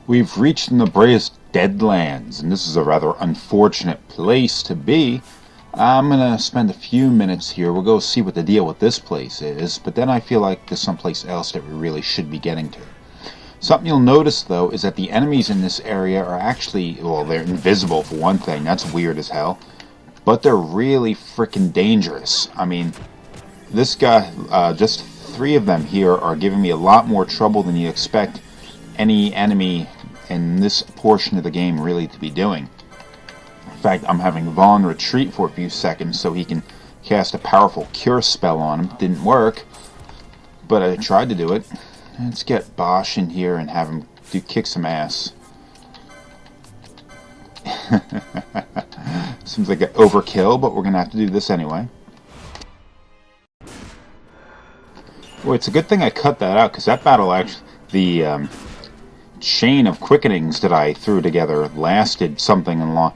We've reached Nebraska's Deadlands, and this is a rather unfortunate place to be. I'm gonna spend a few minutes here. We'll go see what the deal with this place is, but then I feel like there's someplace else that we really should be getting to. Something you'll notice, though, is that the enemies in this area are actually, well, they're invisible for one thing. That's weird as hell. But they're really freaking dangerous. I mean, this guy, just 3 of them here are giving me a lot more trouble than you expect any enemy in this portion of the game really to be doing. In fact, I'm having Vaughn retreat for a few seconds so he can cast a powerful cure spell on him. Didn't work, but I tried to do it. Let's get Bosch in here and have him kick some ass. Seems like an overkill, but we're going to have to do this anyway. Well, it's a good thing I cut that out, because that battle actually, the chain of quickenings that I threw together lasted something along,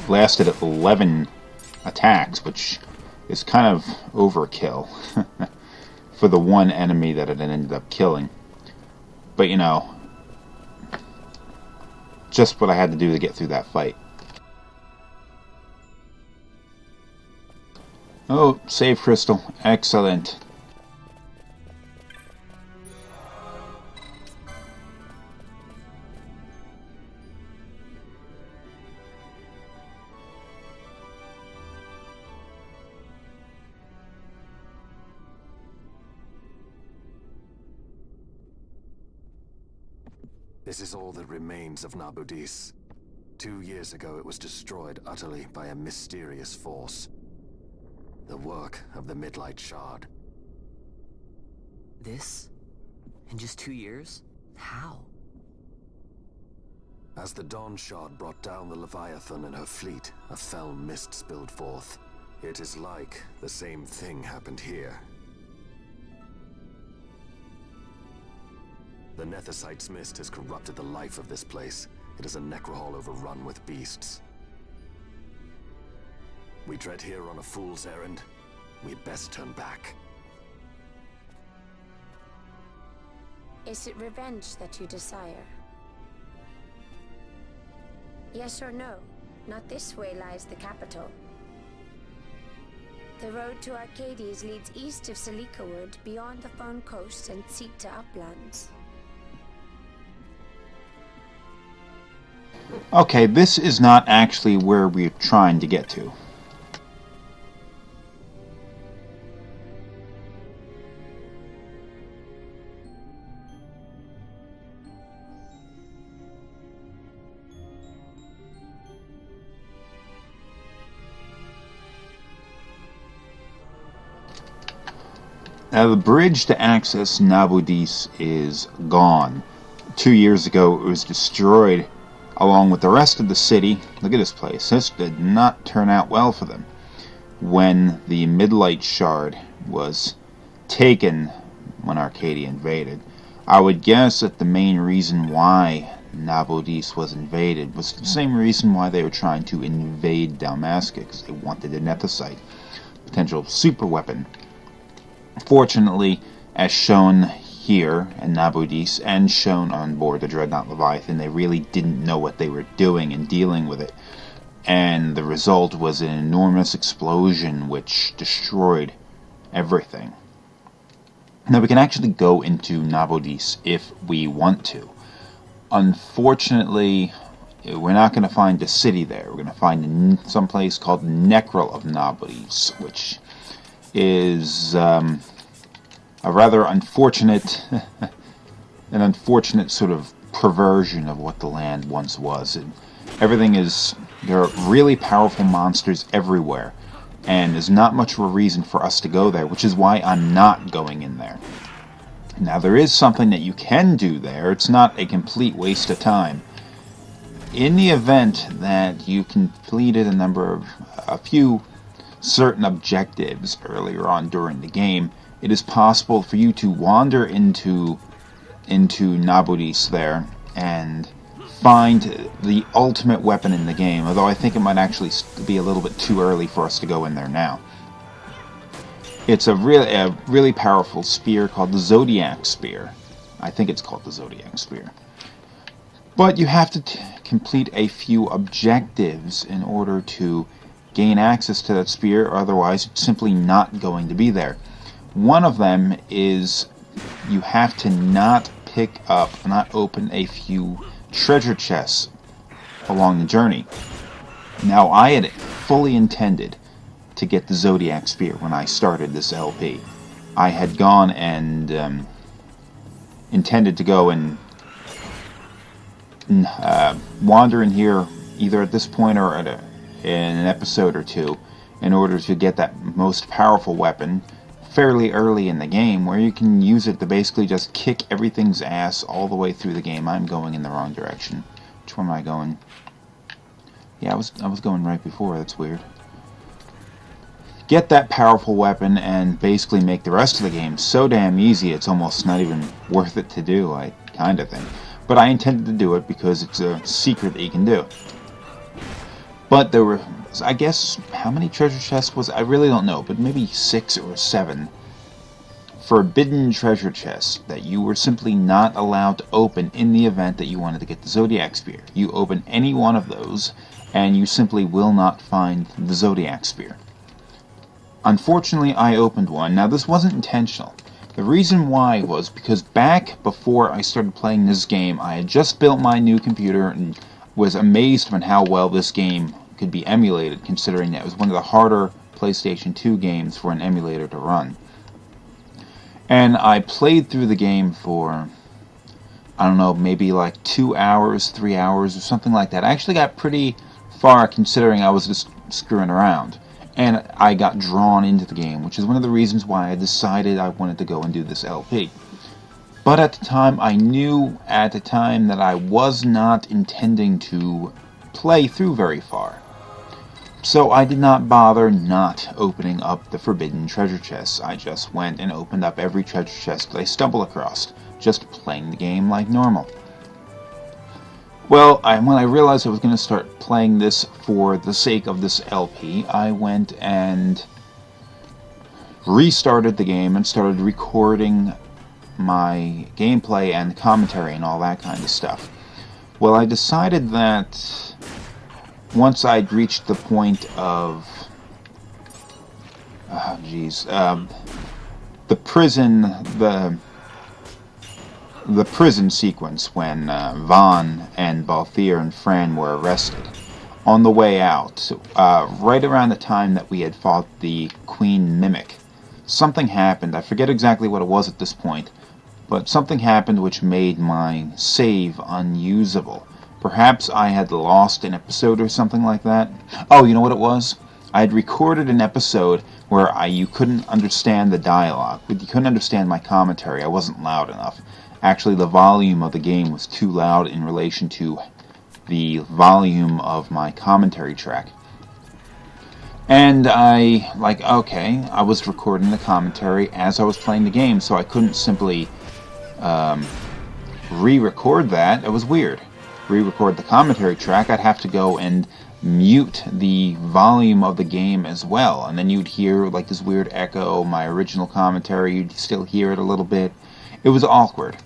lasted 11 attacks, which is kind of overkill for the one enemy that it ended up killing. But you know, just what I had to do to get through that fight. Oh, save crystal. Excellent. This is all that remains of Nabudis. 2 years ago it was destroyed utterly by a mysterious force. The work of the Midlight Shard. This? In just 2 years? How? As the Dawn Shard brought down the Leviathan and her fleet, a fell mist spilled forth. It is like the same thing happened here. The Nethicite's mist has corrupted the life of this place. It is a necrohol overrun with beasts. We tread here on a fool's errand. We'd best turn back. Is it revenge that you desire? Yes or no? Not this way lies the capital. The road to Arcades leads east of Selikawood, beyond the Fawn Coast and Sita uplands. Okay, this is not actually where we're trying to get to. Now, the bridge to access Nabudis is gone. 2 years ago, it was destroyed along with the rest of the city. Look at this place. This did not turn out well for them. When the Midlight Shard was taken when Arcadia invaded, I would guess that the main reason why Nabudis was invaded was the same reason why they were trying to invade Dalmasca, because they wanted a Nethicite, potential super weapon. Fortunately, as shown here in Nabudis and shown on board the Dreadnought Leviathan, they really didn't know what they were doing in dealing with it. And the result was an enormous explosion which destroyed everything. Now, we can actually go into Nabudis if we want to. Unfortunately, we're not going to find a city there. We're going to find some place called Necrol of Nabudis, which is a rather unfortunate, an unfortunate sort of perversion of what the land once was. There are really powerful monsters everywhere, and there's not much of a reason for us to go there, which is why I'm not going in there. Now, there is something that you can do there. It's not a complete waste of time. In the event that you completed a few certain objectives earlier on during the game, it is possible for you to wander into Nabudis there and find the ultimate weapon in the game, although I think it might actually be a little bit too early for us to go in there now. It's a really powerful spear called the Zodiac Spear. I think it's called the Zodiac Spear. But you have to complete a few objectives in order to gain access to that spear, or otherwise it's simply not going to be there. One of them is you have to not open a few treasure chests along the journey. Now, I had fully intended to get the Zodiac Spear when I started this LP. I had gone and intended to go and wander in here either at this point or in an episode or two in order to get that most powerful weapon fairly early in the game, where you can use it to basically just kick everything's ass all the way through the game. I'm going in the wrong direction. Which one am I going? Yeah, I was going right before. That's weird. Get that powerful weapon and basically make the rest of the game so damn easy it's almost not even worth it to do, I kind of think. But I intended to do it because it's a secret that you can do. But there were, I guess, how many treasure chests was I really don't know, but maybe 6 or 7 forbidden treasure chests that you were simply not allowed to open in the event that you wanted to get the Zodiac Spear. You open any one of those and you simply will not find the Zodiac Spear. Unfortunately, I opened one. Now, this wasn't intentional. The reason why was because back before I started playing this game, I had just built my new computer and was amazed at how well this game could be emulated, considering that it was one of the harder PlayStation 2 games for an emulator to run. And I played through the game for, I don't know, maybe like 2 hours, 3 hours, or something like that. I actually got pretty far considering I was just screwing around. And I got drawn into the game, which is one of the reasons why I decided I wanted to go and do this LP. But at the time, I knew at the time that I was not intending to play through very far. So I did not bother not opening up the forbidden treasure chests. I just went and opened up every treasure chest that I stumbled across, just playing the game like normal. Well, when I realized I was going to start playing this for the sake of this LP, I went and restarted the game and started recording my gameplay and commentary and all that kind of stuff. Well, I decided that once I'd reached the point of the prison sequence when Vaughn and Balthier and Fran were arrested. On the way out, right around the time that we had fought the Queen Mimic, something happened. I forget exactly what it was at this point, but something happened which made my save unusable. Perhaps I had lost an episode or something like that. Oh, you know what it was? I had recorded an episode where you couldn't understand the dialogue. You couldn't understand my commentary. I wasn't loud enough. Actually, the volume of the game was too loud in relation to the volume of my commentary track. And I was recording the commentary as I was playing the game, so I couldn't simply re-record that. It was weird. Re-record the commentary track, I'd have to go and mute the volume of the game as well. And then you'd hear like this weird echo, my original commentary, you'd still hear it a little bit. It was awkward.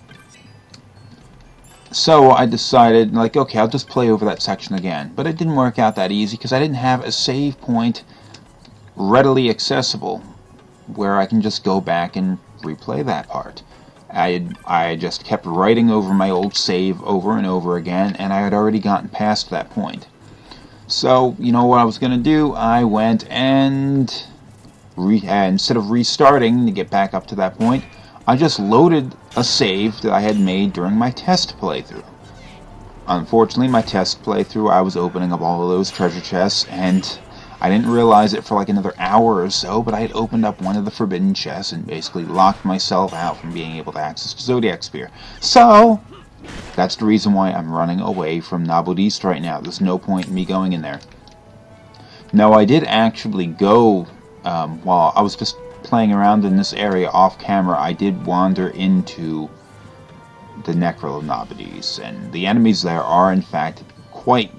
So I decided, okay, I'll just play over that section again. But it didn't work out that easy because I didn't have a save point readily accessible where I can just go back and replay that part. I just kept writing over my old save over and over again, and I had already gotten past that point. So, you know what I was going to do? I went and, instead of restarting to get back up to that point, I just loaded a save that I had made during my test playthrough. Unfortunately, my test playthrough, I was opening up all of those treasure chests, and I didn't realize it for like another hour or so, but I had opened up one of the forbidden chests and basically locked myself out from being able to access the Zodiac Spear. So, that's the reason why I'm running away from Nabudis right now. There's no point in me going in there. Now, I did actually go, while I was just playing around in this area off camera, I did wander into the Necrol of Nabudis, and the enemies there are in fact quite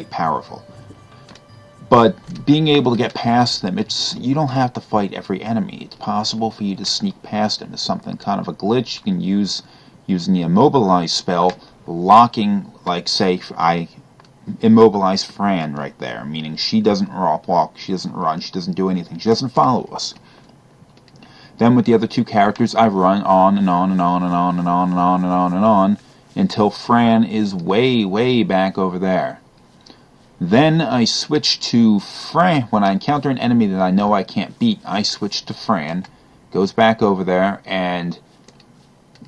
powerful. But being able to get past them, you don't have to fight every enemy. It's possible for you to sneak past them. It's something kind of a glitch you can use using the Immobilize spell, locking, like, say, I immobilize Fran right there, meaning she doesn't walk, she doesn't run, she doesn't do anything, she doesn't follow us. Then with the other two characters, I run on and on and on and on and on and on and on and on until Fran is way, way back over there. Then I switch to Fran. When I encounter an enemy that I know I can't beat, I switch to Fran, goes back over there, and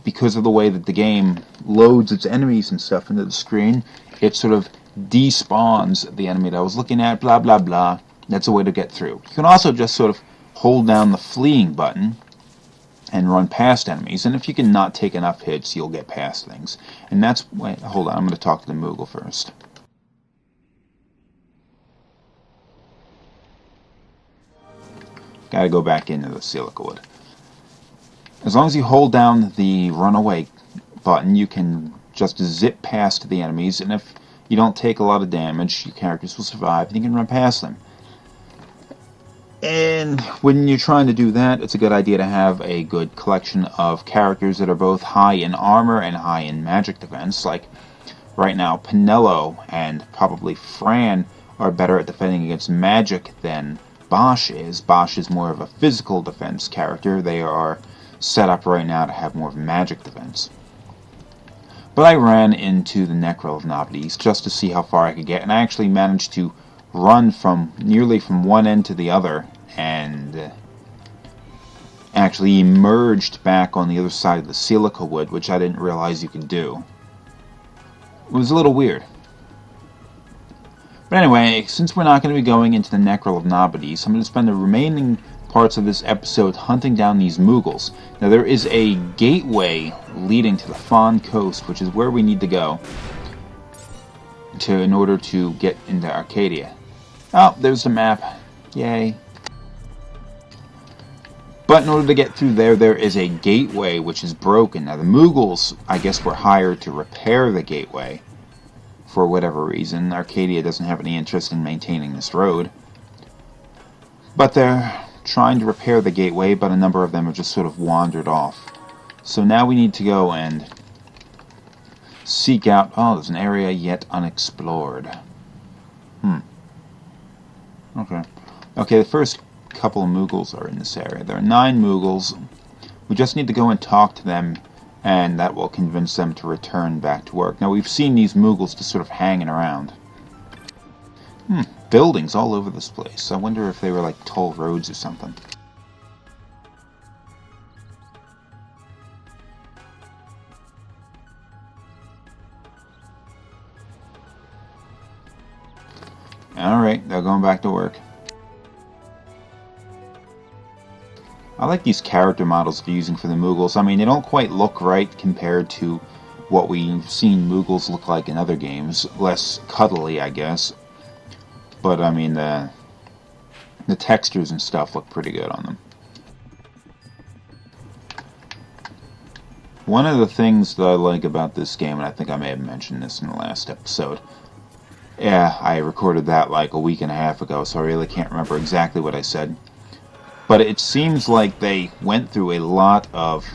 because of the way that the game loads its enemies and stuff into the screen, it sort of despawns the enemy that I was looking at, blah, blah, blah. That's a way to get through. You can also just sort of hold down the fleeing button and run past enemies, and if you can not take enough hits, you'll get past things. And that's... Wait, hold on, I'm going to talk to the Moogle first. Gotta go back into the silica wood. As long as you hold down the runaway button, you can just zip past the enemies, and if you don't take a lot of damage, your characters will survive, and you can run past them. And when you're trying to do that, it's a good idea to have a good collection of characters that are both high in armor and high in magic defense. Like, right now, Penelo and probably Fran are better at defending against magic than Bosch is. Bosch is more of a physical defense character. They are set up right now to have more of magic defense. But I ran into the Necro of Nabudis just to see how far I could get, and I actually managed to run nearly from one end to the other, and actually emerged back on the other side of the silica wood, which I didn't realize you could do. It was a little weird. But anyway, since we're not going to be going into the Necro of Nabudis, I'm going to spend the remaining parts of this episode hunting down these Moogles. Now, there is a gateway leading to the Fawn Coast, which is where we need to go in order to get into Arcadia. Oh, there's the map. Yay. But in order to get through there, there is a gateway which is broken. Now, the Moogles, I guess, were hired to repair the gateway for whatever reason. Arcadia doesn't have any interest in maintaining this road. But they're trying to repair the gateway, but a number of them have just sort of wandered off. So now we need to go and seek out... Oh, there's an area yet unexplored. Okay. Okay, the first couple of Moogles are in this area. There are 9 Moogles. We just need to go and talk to them, and that will convince them to return back to work. Now, we've seen these Moogles just sort of hanging around. Buildings all over this place. I wonder if they were like toll roads or something. Alright, they're going back to work. I like these character models they're using for the Moogles. I mean, they don't quite look right compared to what we've seen Moogles look like in other games. Less cuddly, I guess. But, I mean, the textures and stuff look pretty good on them. One of the things that I like about this game, and I think I may have mentioned this in the last episode. Yeah, I recorded that like a week and a half ago, so I really can't remember exactly what I said. But it seems like they went through a lot of...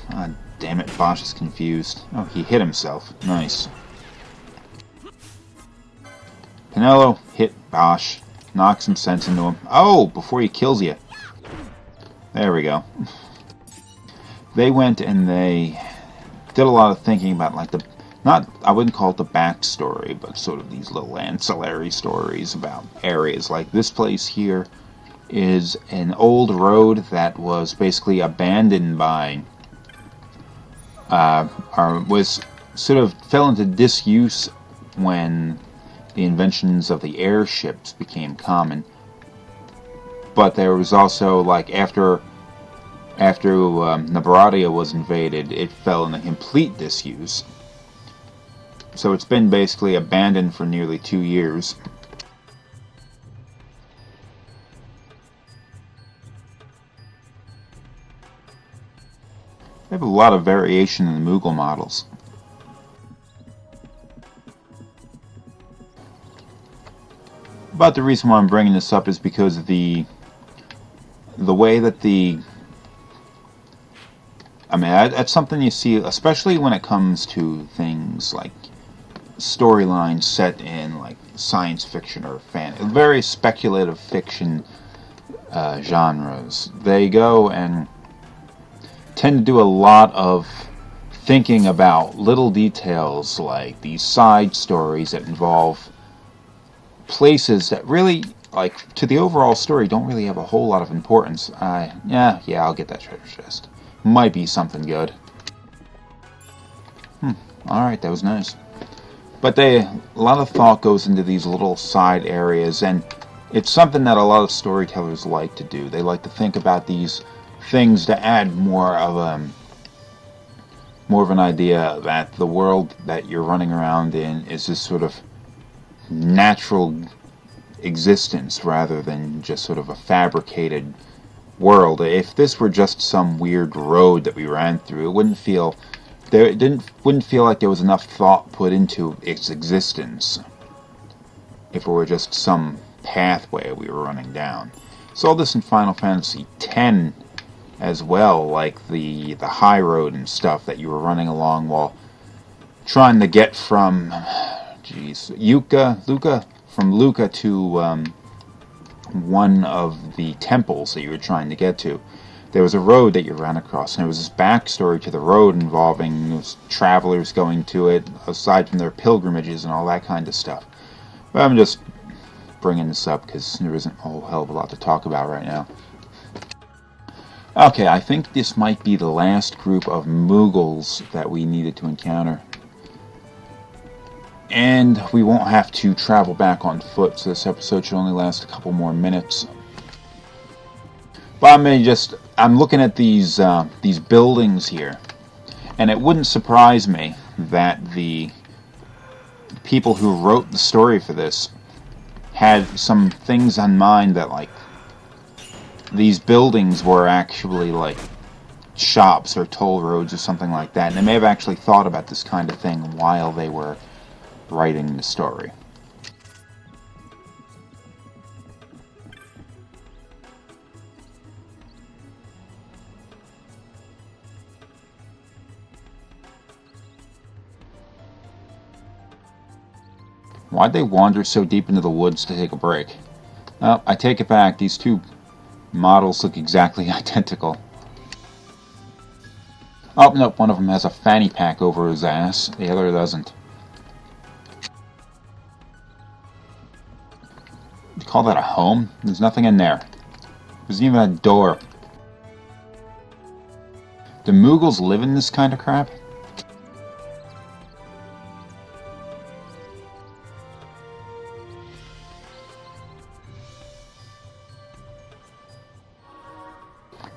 damn it, Bosch is confused. Oh, he hit himself. Nice. Penelo hit Bosch. Knock some sense into him. Oh, before he kills you. There we go. They went and they did a lot of thinking about like the... I wouldn't call it the backstory, but sort of these little ancillary stories about areas. Like this place here is an old road that was basically abandoned by... was sort of fell into disuse when the inventions of the airships became common. But there was also, like, after Nabaradia was invaded, it fell into complete disuse. So it's been basically abandoned for nearly 2 years. They have a lot of variation in the Moogle models. But the reason why I'm bringing this up is because of the way that I mean, that's something you see, especially when it comes to things like storyline set in like science fiction or very speculative fiction genres. They go and tend to do a lot of thinking about little details like these side stories that involve places that really, like, to the overall story, don't really have a whole lot of importance. Yeah, I'll get that treasure chest. Might be something good. Alright, that was nice. But a lot of thought goes into these little side areas, and it's something that a lot of storytellers like to do. They like to think about these things to add more of an idea that the world that you're running around in is this sort of natural existence rather than just sort of a fabricated world. If this were just some weird road that we ran through, it wouldn't feel like there was enough thought put into its existence if it were just some pathway we were running down. Saw this in Final Fantasy X as well, like the high road and stuff that you were running along while trying to get from Luca to one of the temples that you were trying to get to. There was a road that you ran across, and there was this backstory to the road involving travelers going to it, aside from their pilgrimages and all that kind of stuff. But I'm just bringing this up because there isn't a whole hell of a lot to talk about right now. Okay, I think this might be the last group of Moogles that we needed to encounter. And we won't have to travel back on foot, so this episode should only last a couple more minutes. But I'm looking at these buildings here, and it wouldn't surprise me that the people who wrote the story for this had some things on mind that, like, these buildings were actually like shops or toll roads or something like that, and they may have actually thought about this kind of thing while they were writing the story. Why'd they wander so deep into the woods to take a break? Well, I take it back. These two models look exactly identical. Oh, nope, one of them has a fanny pack over his ass. The other doesn't. You call that a home? There's nothing in there. There's even a door. Do Moogles live in this kind of crap?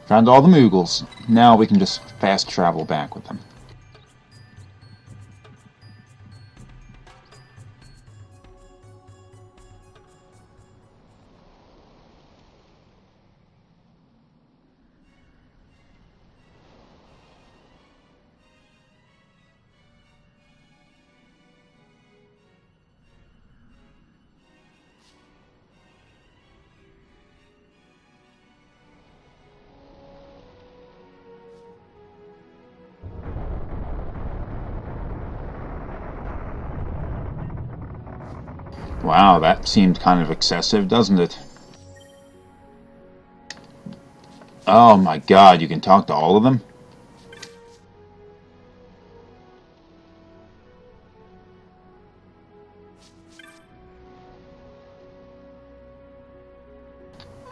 Found all the Moogles. Now we can just fast travel back with them. Wow, that seemed kind of excessive, doesn't it? Oh my god, you can talk to all of them?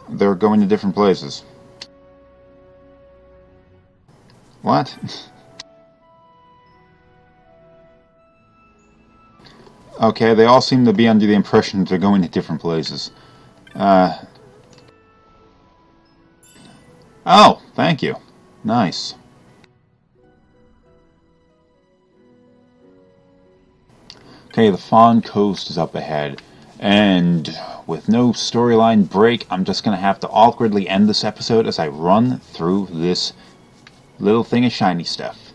They're going to different places. What? Okay, they all seem to be under the impression that they're going to different places. Oh, thank you. Nice. Okay, the Fawn Coast is up ahead, and with no storyline break, I'm just going to have to awkwardly end this episode as I run through this little thing of shiny stuff.